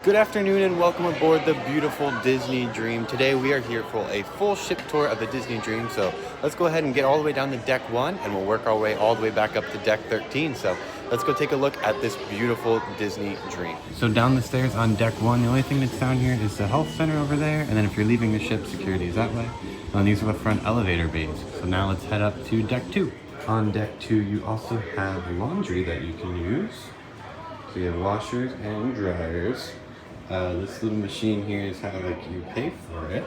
Good afternoon and welcome aboard the beautiful Disney Dream. Today we are here for a full ship tour of the Disney Dream. So let's go ahead and get all the way down to deck 1 and we'll work our way all the way back up to deck 13. So let's go take a look at this beautiful Disney Dream. So down the stairs on deck 1, the only thing that's down here is the health center over there. And then if you're leaving the ship, security is that way. And these are the front elevator bays. So now let's head up to deck 2. On deck 2, you also have laundry that you can use. So you have washers and dryers. This little machine here is how you pay for it.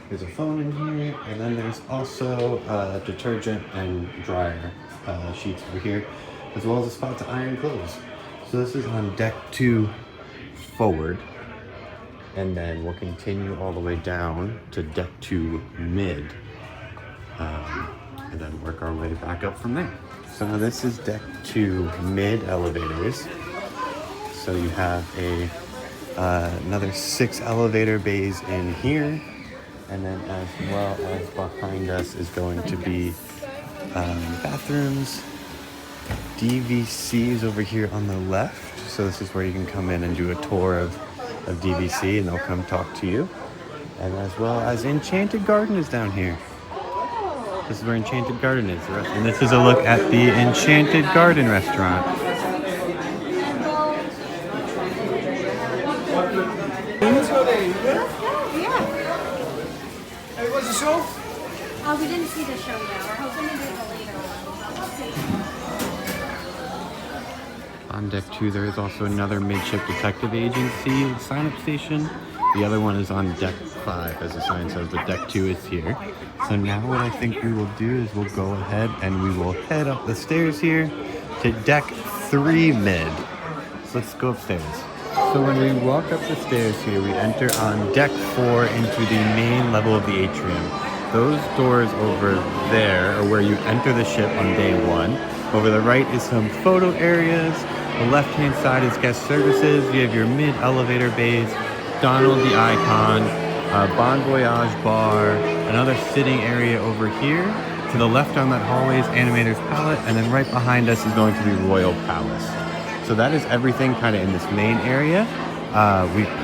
There's a phone in here, and then there's also detergent and dryer sheets over here, as well as a spot to iron clothes. So this is on deck 2 forward, and then we'll continue all the way down to deck 2 mid, and then work our way back up from there. So this is deck 2 mid elevators. So you have another 6 elevator bays in here, and then as well as behind us is going to be bathrooms, DVCs over here on the left. So this is where you can come in and do a tour of DVC, and they'll come talk to you. And as well as Enchanted Garden is down here. This is where Enchanted Garden is, and this is a look at the Enchanted Garden restaurant. Oh, we didn't see the show yet. We're hoping to do the later one. On deck 2, there is also another midship detective agency sign-up station. The other one is on deck 5, as the sign says, but deck 2 is here. So now what I think we will do is we'll go ahead and we will head up the stairs here to deck 3 mid. So let's go upstairs. So when we walk up the stairs here, we enter on deck 4 into the main level of the atrium. Those doors over there are where you enter the ship on day 1. Over the right is some photo areas. The left-hand side is guest services. You have your mid-elevator bays, Donald the Icon, Bon Voyage bar, another sitting area over here. To the left on that hallway is Animator's Palette, and then right behind us is going to be Royal Palace. So that is everything kind of in this main area.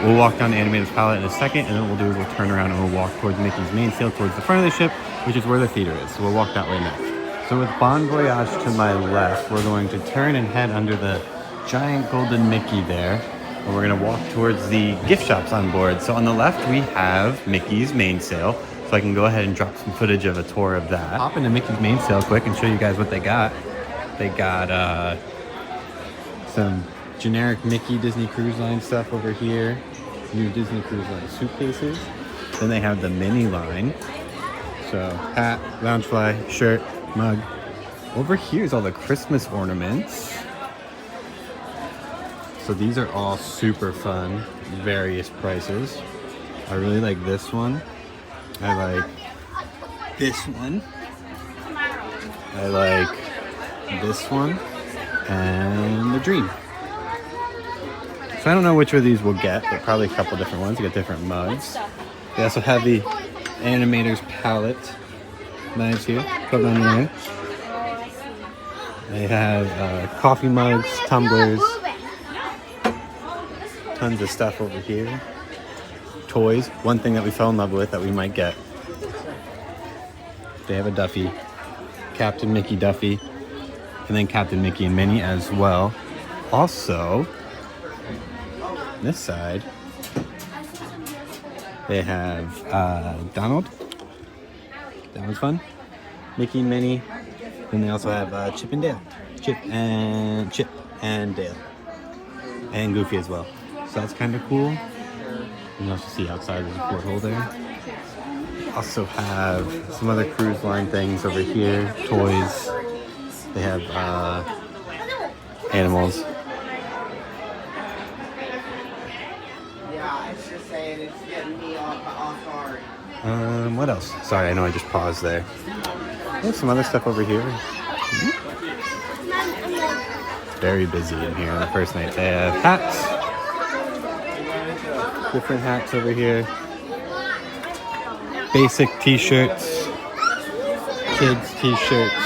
We'll walk down to Animator's Palette in a second, and then what we'll do is we'll turn around and we'll walk towards Mickey's mainsail, towards the front of the ship, which is where the theater is. So we'll walk that way next. So with Bon Voyage to my left, we're going to turn and head under the giant golden Mickey there, and we're going to walk towards the gift shops on board. So on the left, we have Mickey's mainsail. So I can go ahead and drop some footage of a tour of that. Hop into Mickey's mainsail quick and show you guys what they got. They got some generic Mickey Disney Cruise Line stuff over here. New Disney Cruise Line suitcases. Then they have the mini line. So hat, loungefly, shirt, mug. Over here is all the Christmas ornaments. So these are all super fun, various prices. I really like this one. I like this one. I like this one. And the Dream. So I don't know which of these we'll get, but probably a couple different ones. You get different mugs. They also have the Animator's Palette knives here. Put them on there. They have coffee mugs, tumblers, tons of stuff over here. Toys. One thing that we fell in love with that we might get. They have a Duffy. Captain Mickey Duffy. And then Captain Mickey and Minnie as well. Also, this side, they have Donald. That one's fun. Mickey and Minnie. And they also have Chip and Dale. Chip and Dale. And Goofy as well. So that's kind of cool. You can also see outside there's a porthole there. Also have some other cruise line things over here. Toys. They have animals. Yeah, it's just saying it's getting me off guard. What else? Sorry, I know I just paused there. There's some other stuff over here. It's very busy in here on the first night. They have hats. Different hats over here. Basic t-shirts. Kids t-shirts.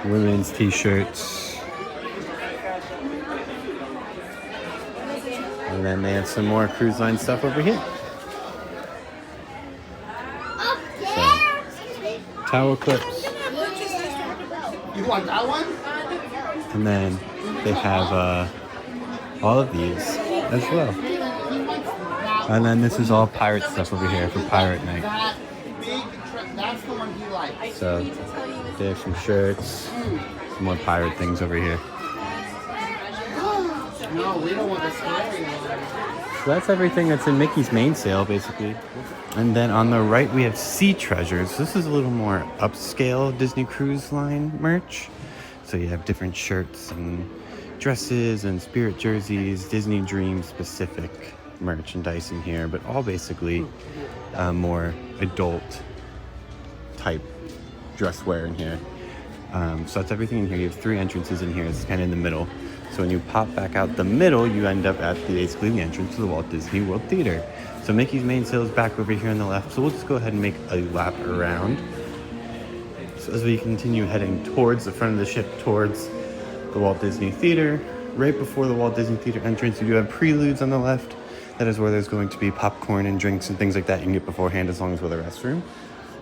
Women's t-shirts. And then they have some more cruise line stuff over here. So, towel clips. You want that one? And then they have all of these as well. And then this is all pirate stuff over here for pirate night. That big, that's the one he likes. So they have some shirts, some more pirate things over here. No, we don't want the scary one. So that's everything that's in Mickey's main sale, basically. And then on the right, we have Sea Treasures. This is a little more upscale Disney Cruise Line merch. So you have different shirts and dresses and spirit jerseys, Disney Dream specific merchandise in here, but all basically more adult type dress wear in here. So that's everything in here. You have 3 entrances in here. It's kind of in the middle. So when you pop back out the middle, you end up at basically the entrance to the Walt Disney World Theater. So Mickey's main sale is back over here on the left. So we'll just go ahead and make a lap around. So as we continue heading towards the front of the ship, towards the Walt Disney Theater, right before the Walt Disney Theater entrance, you do have Preludes on the left. That is where there's going to be popcorn and drinks and things like that you can get beforehand as long as with a restroom.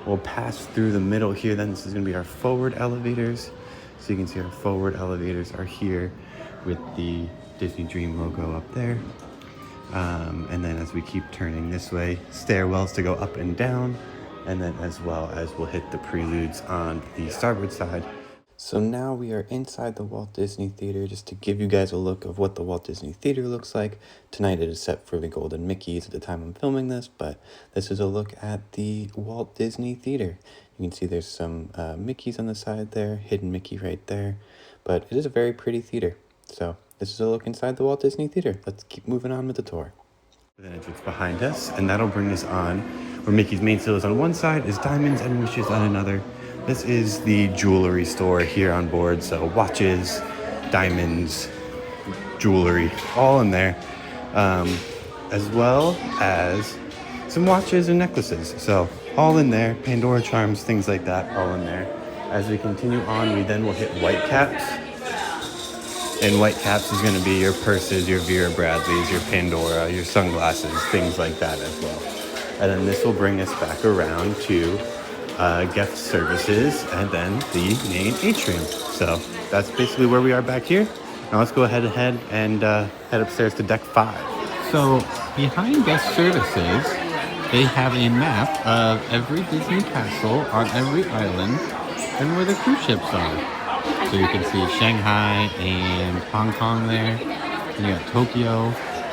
We'll pass through the middle here then. This is going to be our forward elevators. So you can see our forward elevators are here with the Disney Dream logo up there. And then as we keep turning this way, stairwells to go up and down. And then as well as we'll hit the Preludes on the starboard side. So now we are inside the Walt Disney Theater, just to give you guys a look of what the Walt Disney Theater looks like. Tonight it is set for the Golden Mickeys at the time I'm filming this, but this is a look at the Walt Disney Theater. You can see there's some Mickeys on the side there, hidden Mickey right there, but it is a very pretty theater. So this is a look inside the Walt Disney Theater. Let's keep moving on with the tour. The entrance behind us, and that'll bring us on where Mickey's main sale is on one side, is Diamonds and Wishes on another. This is the jewelry store here on board, so watches, diamonds, jewelry, all in there, as well as some watches and necklaces. So all in there, Pandora charms, things like that, all in there. As we continue on, we then will hit Whitecaps. And Whitecaps is going to be your purses, your Vera Bradleys, your Pandora, your sunglasses, things like that as well. And then this will bring us back around to guest services and then the main atrium. So that's basically where we are back here. Now let's go ahead and head upstairs to deck 5. So behind guest services, they have a map of every Disney castle on every island and where the cruise ships are. So you can see Shanghai and Hong Kong there. And you got Tokyo,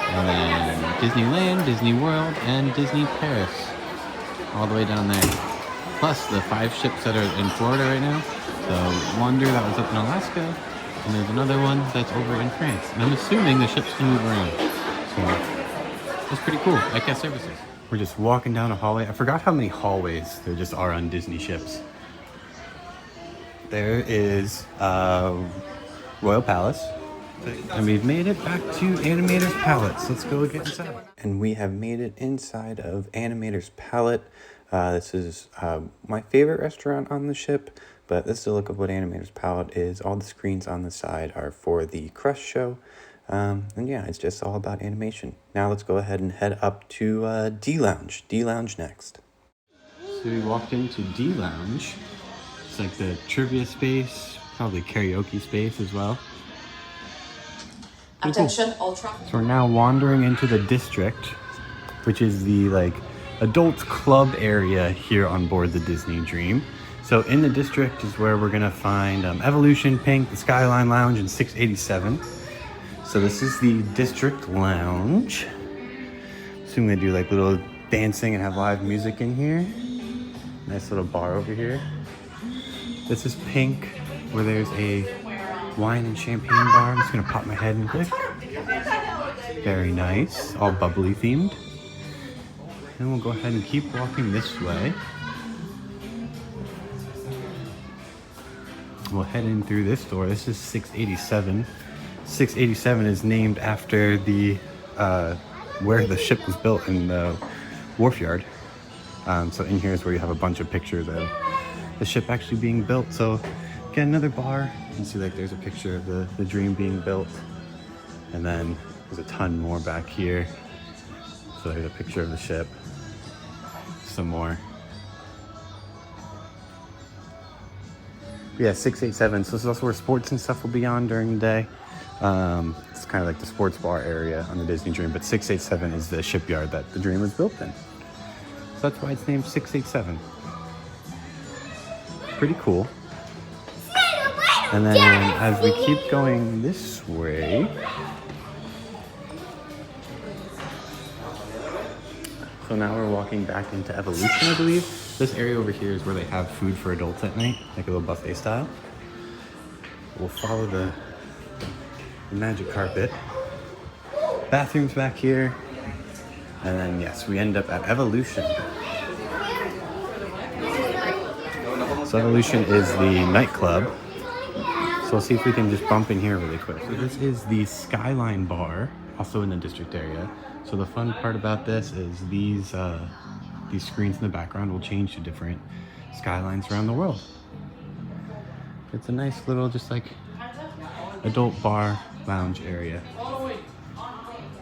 and then Disneyland, Disney World, and Disney Paris. All the way down there. Plus the 5 ships that are in Florida right now. The Wonder that was up in Alaska, and there's another one that's over in France. And I'm assuming the ships can move around. So that's pretty cool, like guest services. We're just walking down a hallway. I forgot how many hallways there just are on Disney ships. There is Royal Palace. And we've made it back to Animator's Palette. So let's go get inside. And we have made it inside of Animator's Palette. This is my favorite restaurant on the ship, but this is a look of what Animator's Palette is. All the screens on the side are for the Crush show. And yeah, it's just all about animation. Now let's go ahead and head up to D-Lounge. D-Lounge next. So we walked into D-Lounge. It's like the trivia space, probably karaoke space as well. Attention, Ultra. So we're now wandering into the district, which is the like adult club area here on board the Disney Dream. So in the district is where we're gonna find Evolution, Pink, the Skyline Lounge, and 687. So this is the district lounge. Assume they do like little dancing and have live music in here. Nice little bar over here. This is Pink, where there's a wine and champagne bar. I'm just gonna pop my head and click. Very nice, all bubbly themed. And we'll go ahead and keep walking this way. We'll head in through this door. This is 687. 687 is named after the where the ship was built in the wharf yard. So in here is where you have a bunch of pictures of the ship actually being built. So get another bar. You can see like there's a picture of the Dream being built. And then There's a ton more back here. So there's a picture of the ship. Some more. Yeah, 687. So this is also where sports and stuff will be on during the day. It's kind of like the sports bar area on the Disney Dream, but 687 is the shipyard that the Dream was built in. So that's why it's named 687. Pretty cool. And then as we keep going this way, so now we're walking back into Evolution, I believe. This area over here is where they have food for adults at night, like a little buffet style. We'll follow the magic carpet. Bathrooms back here. And then, yes, we end up at Evolution. So Evolution is the nightclub. So we'll see if we can just bump in here really quick. So this is the Skyline Bar, also in the district area. So the fun part about this is these screens in the background will change to different skylines around the world. It's a nice little, just like, adult bar lounge area.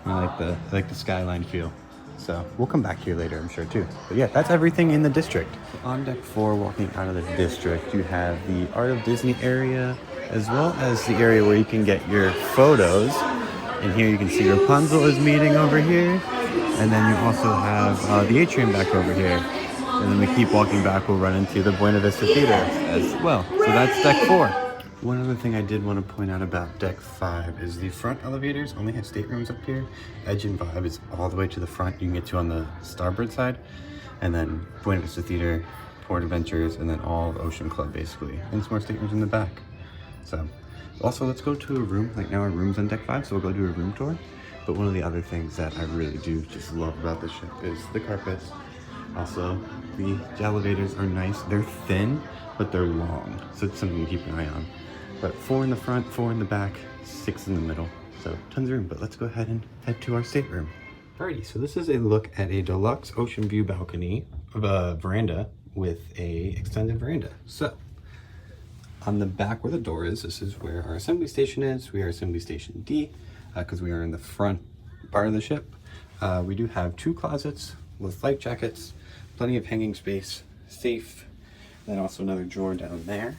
I like the skyline feel. So we'll come back here later, I'm sure too. But yeah, that's everything in the district. On deck 4, walking out of the district, you have the Art of Disney area, as well as the area where you can get your photos. And here you can see Rapunzel is meeting over here. And then you also have the Atrium back over here. And then we keep walking back, we'll run into the Buena Vista Theater as well. So that's deck 4. One other thing I did want to point out about deck 5 is the front elevators only have staterooms up here. Edge and Vibe is all the way to the front. You can get to on the starboard side. And then Buena Vista Theater, Port Adventures, and then all of Ocean Club basically. And some more staterooms in the back. So, also let's go to a room. Like now our room's on deck 5, so we'll go do a room tour. But one of the other things that I really do just love about this ship is the carpets. Also, the elevators are nice. They're thin, but they're long. So it's something to keep an eye on. But 4 in the front, 4 in the back, 6 in the middle. So tons of room, but let's go ahead and head to our stateroom. Alrighty, so this is a look at a deluxe Oceanview balcony of a veranda with a extended veranda. So on the back where the door is, this is where our assembly station is. We are assembly station D because we are in the front part of the ship. We do have 2 closets with life jackets, plenty of hanging space, safe, then also another drawer down there.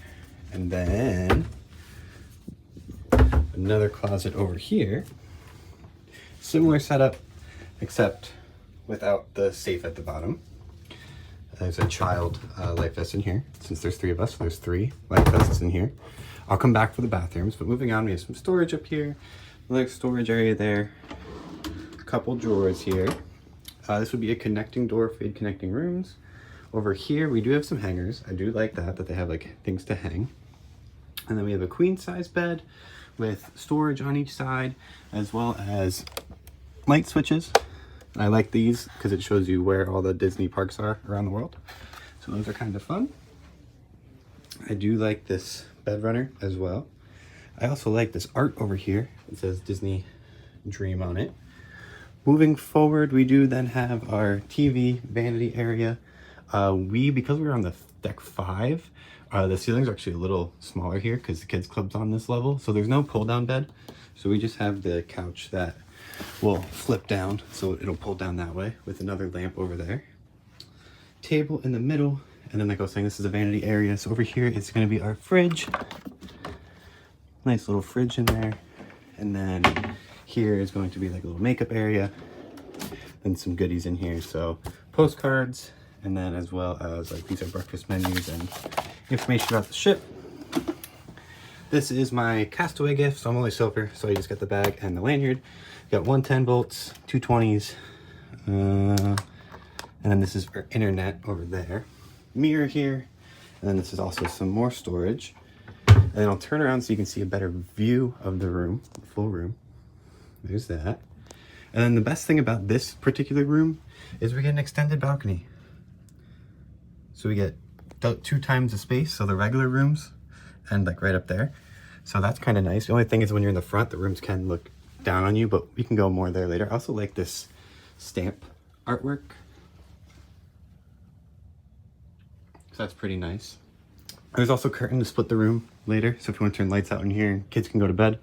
And then another closet over here. Similar setup, except without the safe at the bottom. There's a child life vest in here. Since there's 3 of us, there's 3 life vests in here. I'll come back for the bathrooms, but moving on, we have some storage up here. Another storage area there. A couple drawers here. This would be a connecting door for connecting rooms. Over here, we do have some hangers. I do like that they have like things to hang. And then we have a queen size bed with storage on each side, as well as light switches. I like these because it shows you where all the Disney parks are around the world. So those are kind of fun. I do like this bed runner as well. I also like this art over here. It says Disney Dream on it. Moving forward, we do then have our TV vanity area. Because we're on the deck 5, the ceilings are actually a little smaller here because the kids club's on this level. So there's no pull down bed. So we just have the couch that will flip down. So it'll pull down that way with another lamp over there. Table in the middle. And then like I was saying, this is a vanity area. So over here, it's going to be our fridge. Nice little fridge in there. And then here is going to be like a little makeup area. And some goodies in here. So postcards. And then as well as like these are breakfast menus and information about the ship. This is my castaway gift, so I'm only silver, so I just got the bag and the lanyard. Got 1 10 volts, 2 20s, and then this is for internet over there. Mirror here, and then this is also some more storage. And then I'll turn around so you can see a better view of the room, the full room. There's that. And then the best thing about this particular room is we get an extended balcony. So we get 2 times the space, so the regular rooms, and like right up there. So that's kind of nice. The only thing is when you're in the front, the rooms can look down on you, but we can go more there later. I also like this stamp artwork. So that's pretty nice. There's also a curtain to split the room later. So if you want to turn lights out in here, kids can go to bed,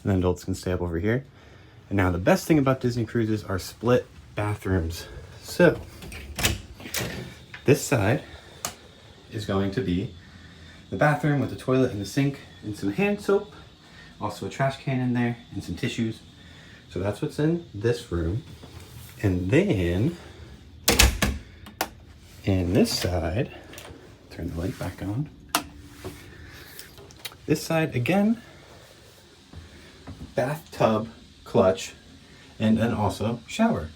and then adults can stay up over here. And now the best thing about Disney cruises are split bathrooms. So this side is going to be the bathroom with the toilet and the sink and some hand soap, also a trash can in there and some tissues. So that's what's in this room. And then in this side, turn the light back on. This side again, bathtub, clutch, and then also shower.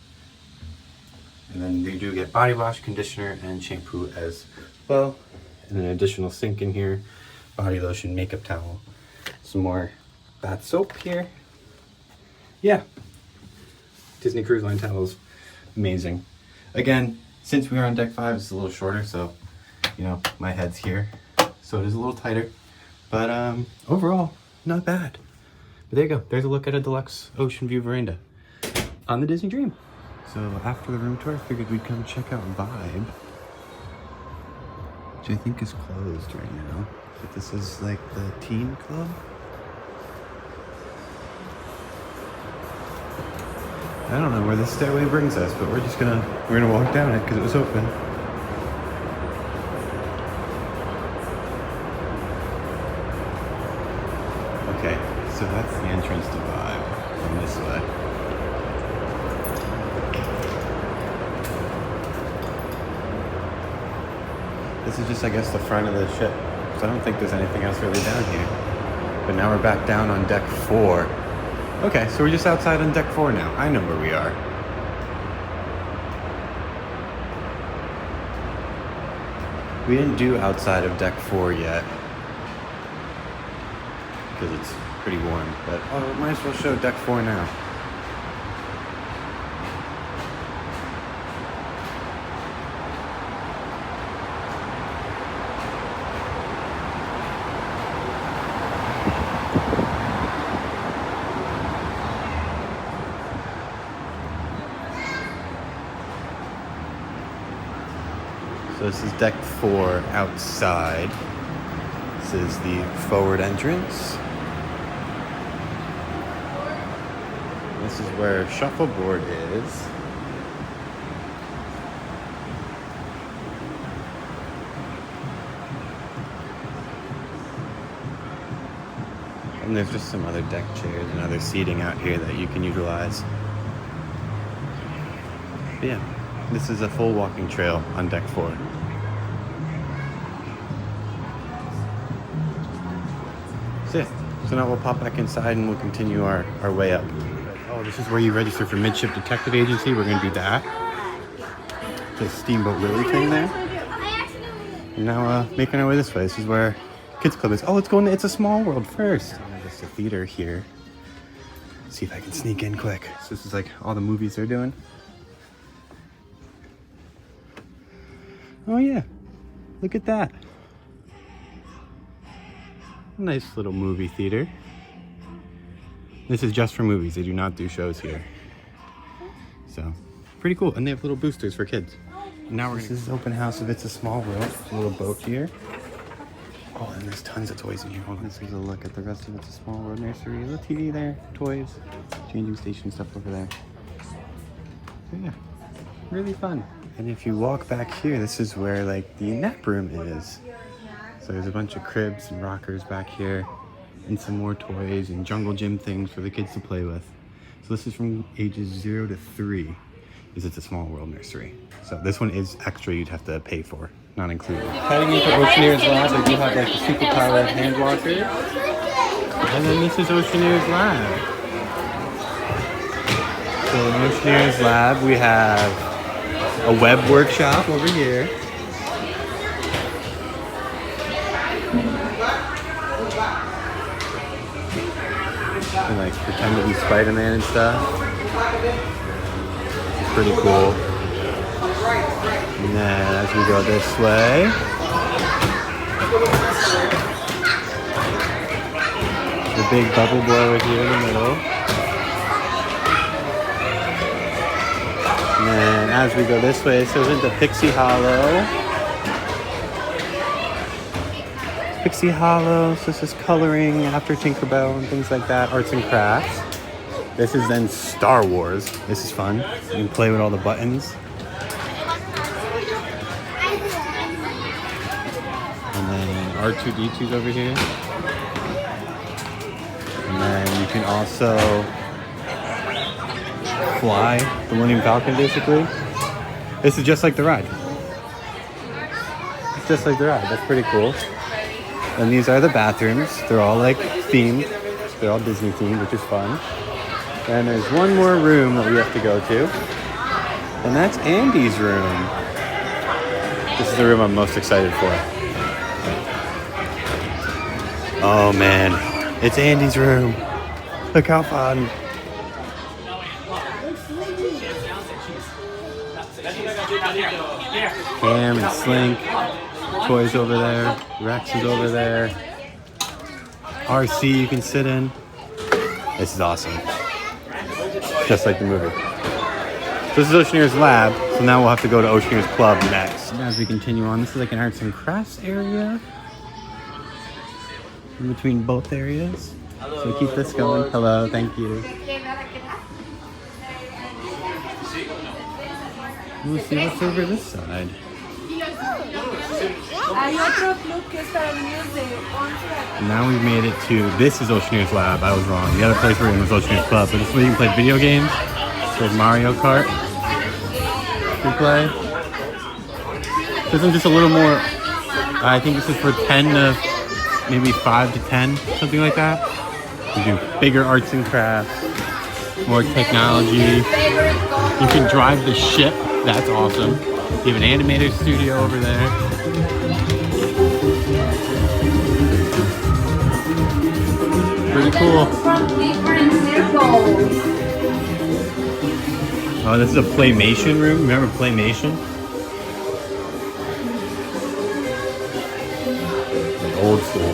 And then you do get body wash, conditioner, and shampoo as well. And an additional sink in here, body lotion, makeup towel, some more bath soap here. Yeah, Disney Cruise Line towels, amazing. Again, since we are on deck 5, it's a little shorter, so you know my head's here, so it is a little tighter. But overall, not bad. But there you go. There's a look at a deluxe Oceanview Veranda on the Disney Dream. So after the room tour, I figured we'd come check out Vibe, which I think is closed right now. But this is like the teen club. I don't know where this stairway brings us, but we're gonna walk down it because it was open. Okay, so that's the entrance to Vibe from this way. This is just, I guess, the front of the ship. So I don't think there's anything else really down here. But now we're back down on deck 4. Okay, so we're just outside on deck 4 now. I know where we are. We didn't do outside of deck 4 yet, because it's pretty warm. But oh, we might as well show deck 4 now. So this is deck 4 outside. This is the forward entrance. This is where shuffleboard is. And there's just some other deck chairs and other seating out here that you can utilize. But yeah. This is a full walking trail on deck 4. That's it. So now we'll pop back inside and we'll continue our way up. Oh, this is where you register for Midship Detective Agency. We're going to do that. The Steamboat Willie thing there. And now making our way this way. This is where Kids Club is. Oh, let's go in. It's a Small World first. There's a theater here. Let's see if I can sneak in quick. So this is like all the movies they're doing. Oh yeah, look at that. Nice little movie theater. This is just for movies. They do not do shows here. So, pretty cool. And they have little boosters for kids. Now this is open house of It's a Small World. There's a little boat here. Oh, and there's tons of toys in here. Hold on. This is a look at the rest of It's a Small World nursery. A little TV there, toys, changing station stuff over there. So yeah, really fun. And if you walk back here, this is where like the nap room is. So there's a bunch of cribs and rockers back here and some more toys and jungle gym things for the kids to play with. So this is from ages 0 to 3, because it's a Small World nursery. So this one is extra, you'd have to pay for, not included. Heading into Oceaneer's Lab, they do have like the super powered hand walker. And then this is Oceaneer's Lab. So in Oceaneer's Lab, we have a web workshop over here. And like pretend to be Spider-Man and stuff. It's pretty cool. And then as we go this way, the big bubble blower here in the middle. And then as we go this way, so into Pixie Hollow. Pixie Hollow, so this is coloring after Tinkerbell and things like that, arts and crafts. This is then Star Wars. This is fun. You can play with all the buttons. And then R2-D2's over here. And then you can also fly the Millennium Falcon, basically. This is just like the ride. It's just like the ride. That's pretty cool. And these are the bathrooms. They're all like themed. They're all Disney themed, which is fun. And there's one more room that we have to go to. And that's Andy's room. This is the room I'm most excited for. Oh man, it's Andy's room. Look how fun. Cam and Slink. Toys over there. Rex is over there. RC you can sit in. This is awesome. Just like the movie. So this is Oceaneer's Lab, so now we'll have to go to Oceaneer's Club next. As we continue on, this is like an arts and crafts area. In between both areas. So keep this going. Hello, thank you. We'll see what's over this side. Now we've made it to, this is Oceaneer's Lab, I was wrong. The other place we're in was Oceaneer's Club, but this is where you can play video games. There's Mario Kart. You can play. This is just a little more, I think this is for 10 to maybe 5 to 10, something like that. You do bigger arts and crafts, more technology. You can drive the ship, that's awesome. You have an animator studio over there. Pretty cool. Oh, this is a Playmation room. Remember Playmation? Old school.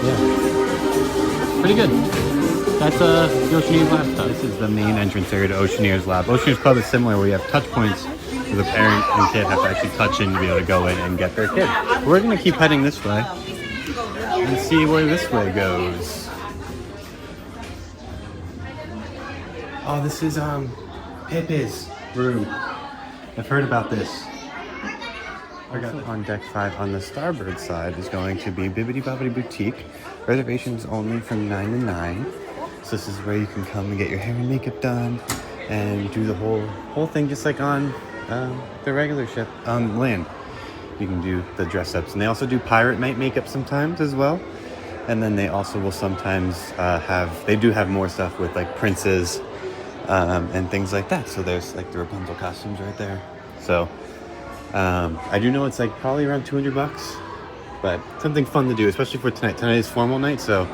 Yeah. Pretty good. That's the Oceaneer's Lab stuff. This is the main entrance area to Oceaneer's Lab. Oceaneer's Club is similar where you have touch points where the parent and kid have to actually touch in to be able to go in and get their kid. We're going to keep heading this way and see where this way goes. Oh, this is Pippi's room. I've heard about this. On deck 5 on the starboard side is going to be Bibbidi Bobbidi Boutique. Reservations only from 9 to 9. So this is where you can come and get your hair and makeup done and do the whole thing just like on the regular ship on land. You can do the dress ups, and they also do pirate night makeup sometimes as well. And then they also will sometimes they do have more stuff with like princes and things like that. So there's like the Rapunzel costumes right there. So I do know it's like probably around $200, but something fun to do, especially for tonight. Tonight is formal night, so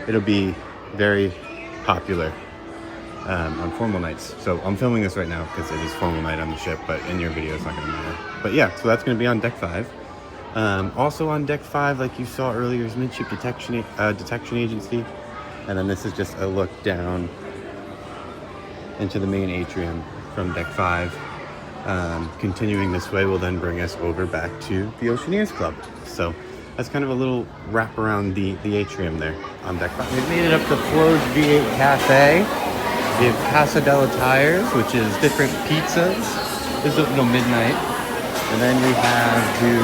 it'll be very popular on formal nights. So I'm filming this right now because it is formal night on the ship, but in your video it's not going to matter. But yeah, so that's going to be on deck 5. Also on deck 5, like you saw earlier, is Midship Detection Agency, and then this is just a look down into the main atrium from deck 5. Continuing this way will then bring us over back to the Oceaneer's Club. So that's kind of a little wrap around the atrium there on deck 5. We've made it up to Flo's V8 Cafe. We have Casa della Tires, which is different pizzas. This is open till midnight. And then we have the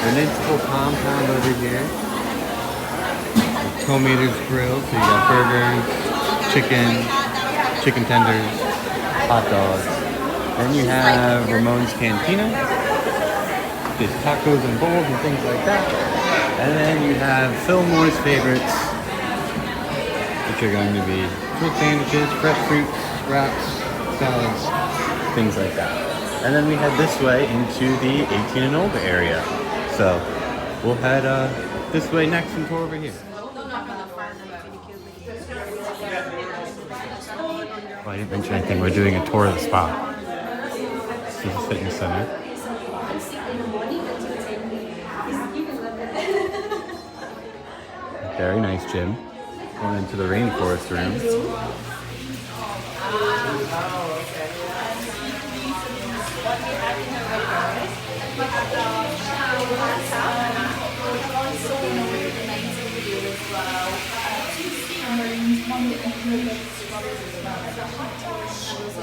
Municipal Compound over here. Tomater's Grill, so you got burgers, chicken tenders, hot dogs. Then you have Ramon's Cantina, just tacos and bowls and things like that. And then you have Fillmore's favorites, which are going to be fruit sandwiches, fresh fruits, wraps, salads, things like that. And then we head this way into the 18 and older area. So we'll head this way next and tour over here. Oh, I didn't mention anything. We're doing a tour of the spa. This is the fitness center. Very nice gym. Going into the rainforest room.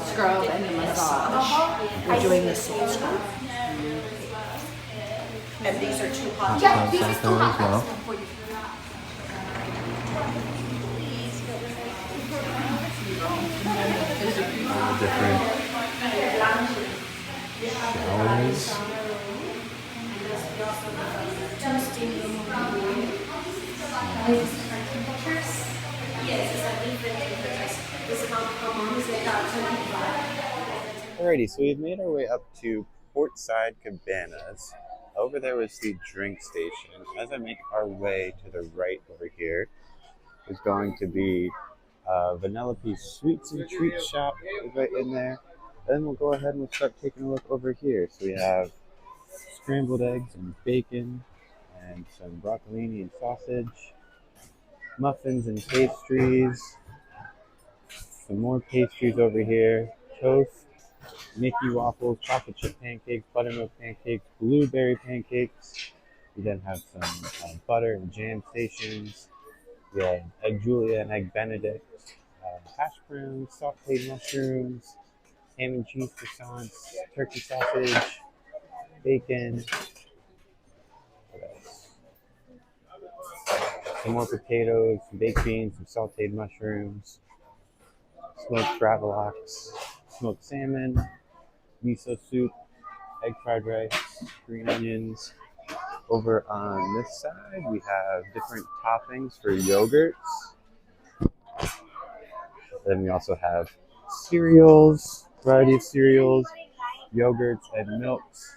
Scrub and a massage. We're doing the same scrub. And these are two hot Hot tubs out there as well. All the different showers. Alrighty, so we've made our way up to Portside Cabanas. Over there was the drink station. As I make our way to the right over here is going to be Vanellope's Sweets and Treats shop is right in there. Then we'll go ahead and we'll start taking a look over here. So we have scrambled eggs and bacon and some broccolini and sausage, muffins and pastries, some more pastries over here, toast, Mickey waffles, chocolate chip pancakes, buttermilk pancakes, blueberry pancakes. We then have some butter and jam stations. We have egg Julia and egg Benedict, hash browns, sauteed mushrooms, ham and cheese croissants, turkey sausage, bacon. What else? Some more potatoes, some baked beans, some sauteed mushrooms, smoked gravlax, smoked salmon, miso soup, egg fried rice, green onions. Over on this side, we have different toppings for yogurts. Then we also have cereals, variety of cereals, yogurts, and milks.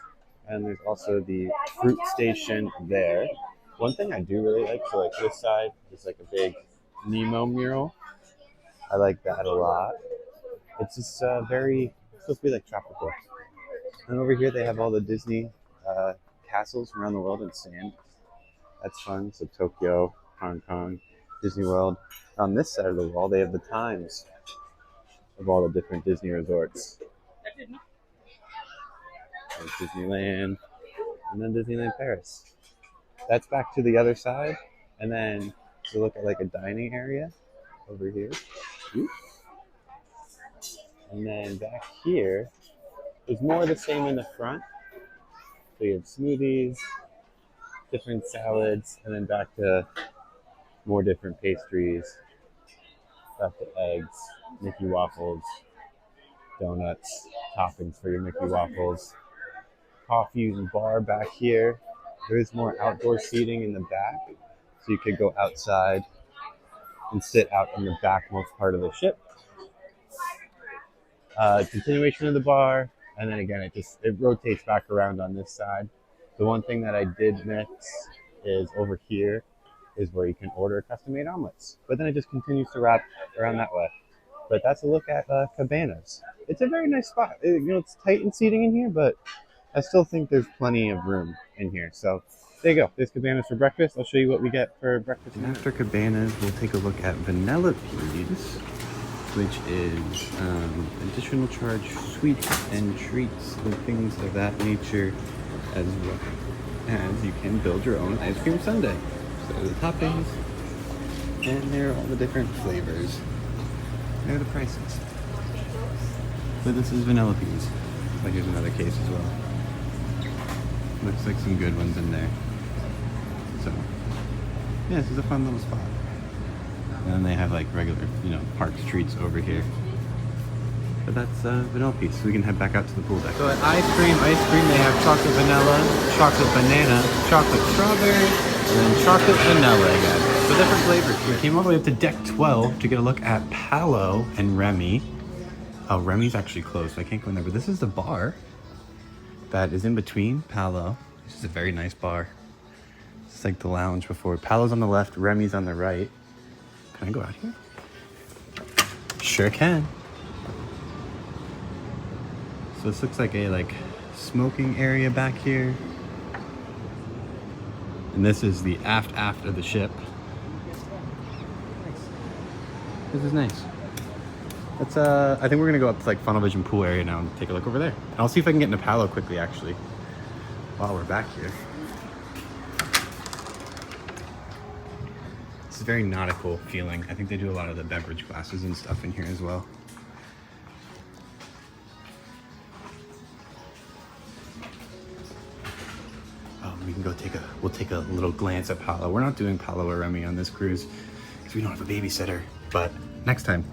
And there's also the fruit station there. One thing I do really like, so like this side is like a big Nemo mural. I like that a lot. It's just very, it's supposed to be like tropical. And over here they have all the Disney castles around the world in sand. That's fun. So Tokyo, Hong Kong, Disney World. On this side of the wall, they have the times of all the different Disney resorts. There's Disneyland, and then Disneyland Paris. That's back to the other side, and then to look at like a dining area over here. Oops. And then back here, there's more of the same in the front. So you have smoothies, different salads, and then back to more different pastries, back to eggs, Mickey waffles, donuts, toppings for your Mickey waffles, coffee and bar back here. There is more outdoor seating in the back, so you could go outside and sit out in the backmost part of the ship. Continuation of the bar, and then again it rotates back around on this side. The one thing that I did miss is over here is where you can order custom-made omelets, but then it just continues to wrap around that way. But that's a look at Cabanas. It's a very nice spot. It's tight in seating in here, but I still think there's plenty of room in here. So there you go. There's Cabanas for breakfast. I'll show you what we get for breakfast. And after Cabanas, we'll take a look at Vanellope's, which is additional charge sweets and treats and things of that nature, as well as you can build your own ice cream sundae. So the toppings, and there are all the different flavors. There are the prices. So this is Vanellope's. But here's another case as well. Looks like some good ones in there. So yeah, this is a fun little spot. And then they have like regular, parks treats over here. But that's Vanellope's, so we can head back out to the pool deck. So at ice cream, they have chocolate vanilla, chocolate banana, chocolate strawberry, and then chocolate vanilla again. So different flavors. We came all the way up to deck 12 to get a look at Palo and Remy. Oh, Remy's actually closed, so I can't go in there, but this is the bar that is in between Palo. This is a very nice bar. It's like the lounge before. Palo's on the left, Remy's on the right. Can I go out here? Sure can. So this looks like a smoking area back here. And this is the aft of the ship. This is nice. Let's I think we're gonna go up to Funnel Vision pool area now and take a look over there. And I'll see if I can get into Palo quickly actually, while we're back here. This is very nautical feeling. I think they do a lot of the beverage glasses and stuff in here as well. We can go we'll take a little glance at Paolo. We're not doing Paolo or Remy on this cruise because we don't have a babysitter, but next time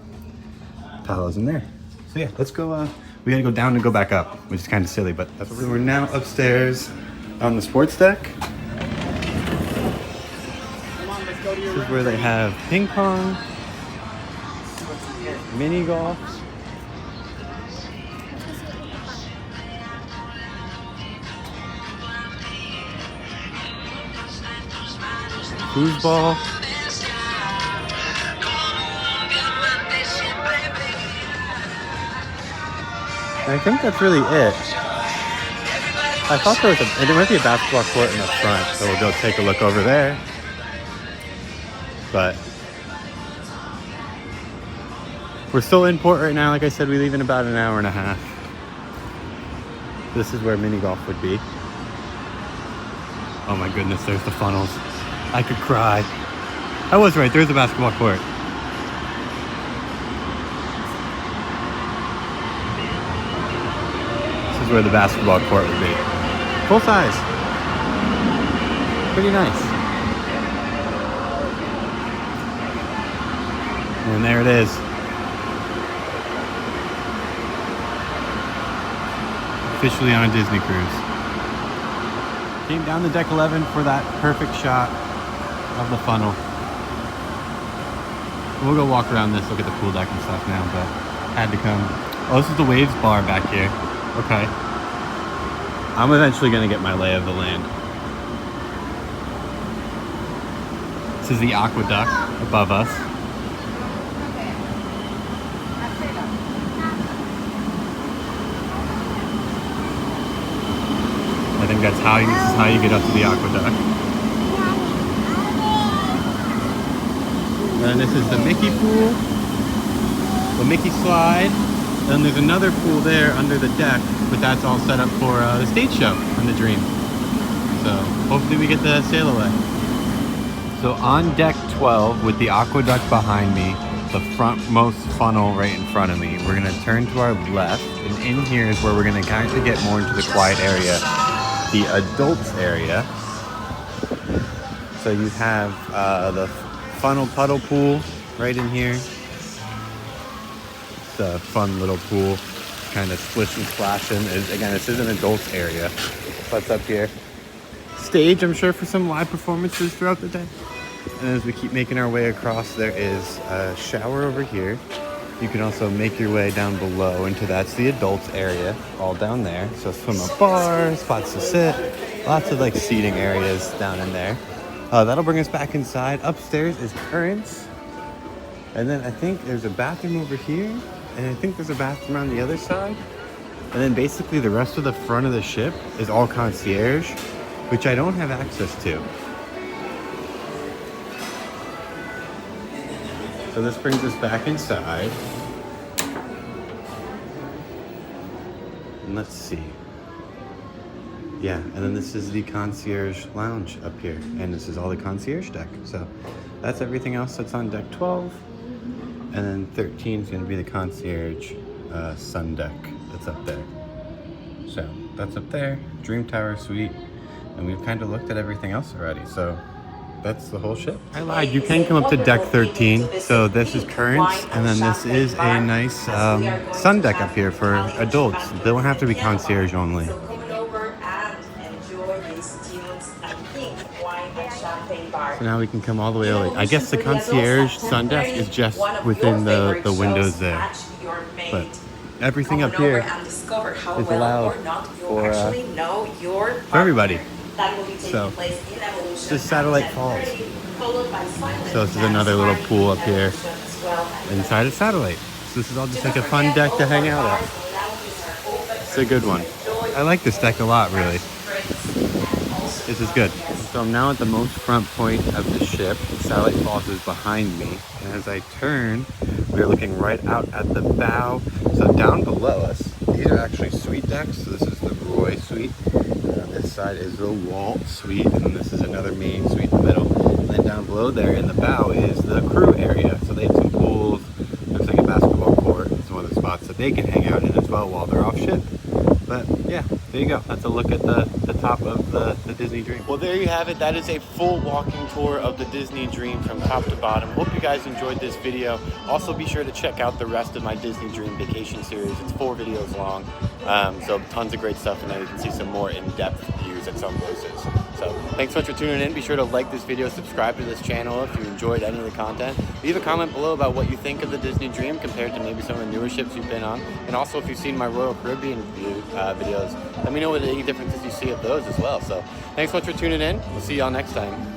Paolo's in there. So yeah, let's go, we gotta go down and go back up, which is kind of silly, but that's what we're now upstairs on the sports deck. This is where they have ping pong, mini golf, foosball. I think that's really it. I thought there might be a basketball court in the front, so we'll go take a look over there. But we're still in port right now. Like I said, we leave in about an hour and a half. This is where mini golf would be. Oh my goodness, there's the funnels. I could cry. I was right, there's a basketball court. This is where the basketball court would be. Full size. Pretty nice. And there it is. Officially on a Disney cruise. Came down to deck 11 for that perfect shot of the funnel. We'll go walk around this, look at the pool deck and stuff now, but had to come. Oh, this is the waves bar back here. Okay. I'm eventually gonna get my lay of the land. This is the aqueduct above us. I think this is how you get up to the aqueduct. And this is the Mickey pool, the Mickey slide. Then there's another pool there under the deck, but that's all set up for the stage show on the Dream. So hopefully we get to sail away. So on deck 12 with the aqueduct behind me, the frontmost funnel right in front of me, we're gonna turn to our left, and in here is where we're gonna kind of get more into the quiet area, the adults area. So you have the funnel puddle pool right in here. It's a fun little pool, kind of splish and splashing. Again, this is an adults area. That's up here. Stage, I'm sure, for some live performances throughout the day. And as we keep making our way across, there is a shower over here. You can also make your way down below into that's the adults area, all down there. So swim up bar, spots to sit, lots of like seating areas down in there. That'll bring us back inside. Upstairs is Currents. And then I think there's a bathroom over here. And I think there's a bathroom on the other side. And then basically the rest of the front of the ship is all Concierge, which I don't have access to. So this brings us back inside. And let's see. Yeah, and then this is the Concierge lounge up here. And this is all the Concierge deck. So that's everything else that's on deck 12. And then 13 is going to be the Concierge sun deck that's up there. So that's up there, Dream Tower Suite. And we've kind of looked at everything else already. So that's the whole ship. I lied, you can come up to deck 13. So this is Currents, and then this is a nice sun deck up here for adults. They don't have to be Concierge only. So now we can come all the way over. I guess the Concierge sun deck is just within the windows there. But everything up here is allowed for everybody. So this is Satellite Falls. So this is another little pool up here inside of Satellite. So this is all just like a fun deck to hang out at. It's a good one. I like this deck a lot, really. This is good. So I'm now at the most front point of the ship. Satellite Falls is behind me. And as I turn, we're looking right out at the bow. So down below us These are actually suite decks. So this is the Roy suite. This side is the Walt suite, and this is another main suite in the middle. And then down below there in the bow is the crew area. So they have some pools. Looks like a basketball court. It's one of the spots that they can hang out in as well while they're off ship. But yeah, there you go. That's a look at the top of the Disney Dream. Well, there you have it. That is a full walking tour of the Disney Dream from top to bottom. Hope you guys enjoyed this video. Also, be sure to check out the rest of my Disney Dream vacation series. It's 4 videos long. So tons of great stuff in there. You can see some more in-depth views at some places. So thanks so much for tuning in. Be sure to like this video, subscribe to this channel if you enjoyed any of the content. Leave a comment below about what you think of the Disney Dream compared to maybe some of the newer ships you've been on. And also, if you've seen my Royal Caribbean videos, let me know what any differences you see of those as well. So thanks so much for tuning in. We'll see y'all next time.